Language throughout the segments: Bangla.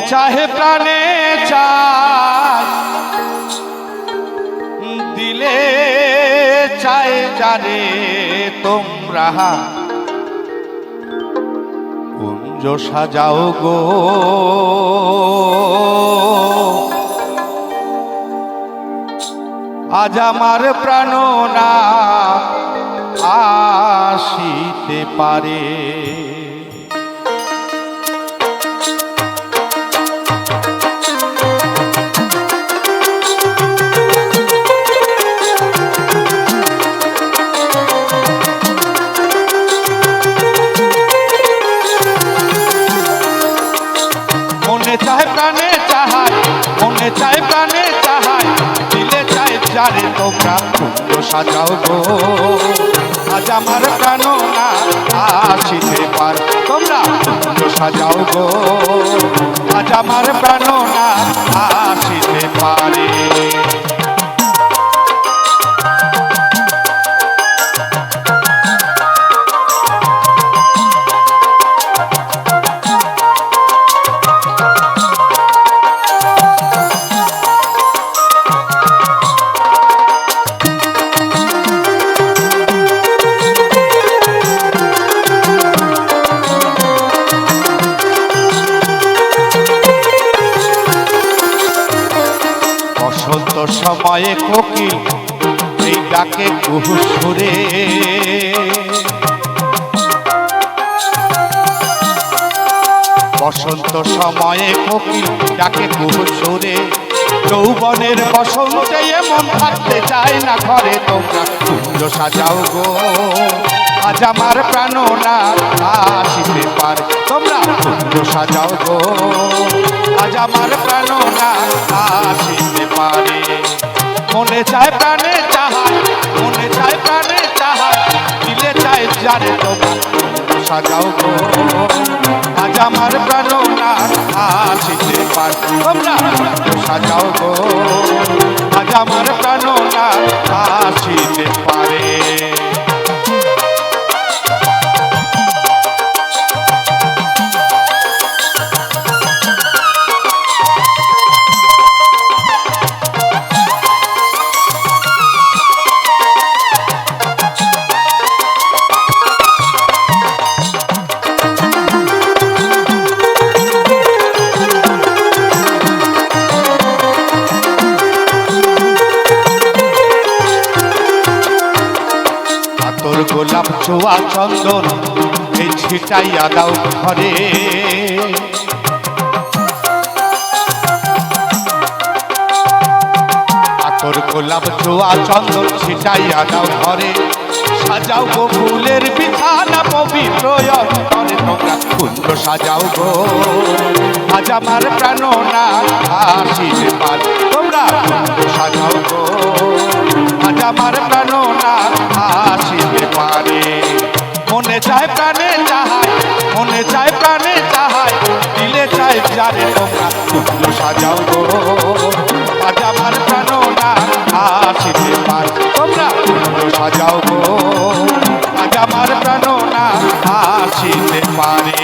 চাহে প্রাণে চায় দিলে চায় যারে তোমরা কুঞ্জ সাজাও গো আজ আমার প্রাণনা আসিতে পারে মনে চায় প্রাণে চাহায় মনে চায় প্রাণে চাহায় দিলে চায় যারে তোমরা কুঞ্জ সাজাও গো আজ আমার প্রাণনা আসিতে পার তোমরা কুঞ্জ সাজাও গো আজ আমার প্রাণনা আসিতে পারে বসন্ত সময়ে কোকিল এই ডাকে কুহু সুরে বসন্ত সময়ে কোকিল ডাকে কুহু সুরে যৌবনের বসন্তে এমন থাকতে চায় না ঘরে তোমরা কুঞ্জ সাজাও গো আজ আমার প্রাণনা আসিতে পারে তোমরা কুঞ্জ সাজাও গো আজ আমার প্রাণনা আসিতে পারে মনে চায় প্রাণে চাহায় মনে চায় প্রাণে চাহায় দিলে চায় যারে তোমরা কুঞ্জ সাজাও গো আজ আমার প্রাণনা আসিতে পারে তোমরা কুঞ্জ সাজাও গো আজ আমার প্রাণনা আসিতে পারে তোর গোলাপ ছোয়া চন্দন এই ছিটাইয়া দাও ঘরে তোর গোলাপ ছোয়া চন্দন ছিটাইয়া দাও ঘরে সাজাও গো ফুলের বিছানা পবিত্র অন্তরে তোমরা কুঞ্জ সাজাও গো আজ আমার প্রাণনা আসিতে পারে তোমরা কুঞ্জ সাজাও গো আজ আমার প্রাণনা আসিতে পারে মনে চায় প্রাণে চাহায় মনে চায় প্রাণে চাহায় দিলে চায় যারে তোমরা কুঞ্জ সাজাও গো আজ আমার প্রাণনা আসিতে পারে তোমরা কুঞ্জ সাজাও গো আজ আমার প্রাণনা আসিতে পারে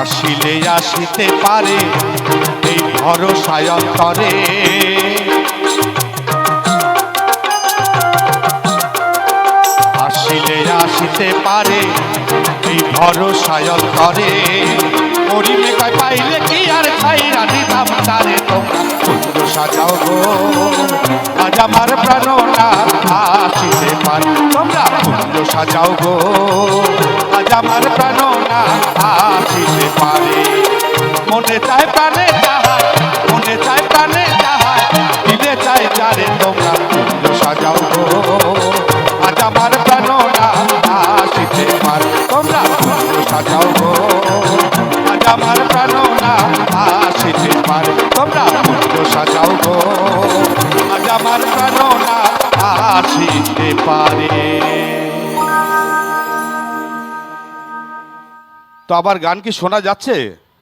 আসিলে আসিতে পারে এই ভরসায় অন্তরে আসিলে আসিতে পারে এই ভরসায় অন্তরে মরিলে কয় পাইলে কি আর খাইরা দিতাম তারে তোমরা কুঞ্জ সাজাও গো আজ আমার প্রাণনা আসিতে পারে তোমরা কুঞ্জ সাজাও গো আজ আমার প্রাণনা আসিতে পারে মনে চায় প্রাণে চাহায় মনে চায় প্রাণে চাহায় দিলে চায় যারে তোমরা কুঞ্জ সাজাও গো আজ আমার প্রাণনা আসিতে পারে তোমরা কুঞ্জ সাজাও গো আজ আমার প্রাণনা আসিতে পারে আজ আমার প্রাণনা আসিতে পারে। তো আবার গান কি শোনা যাচ্ছে?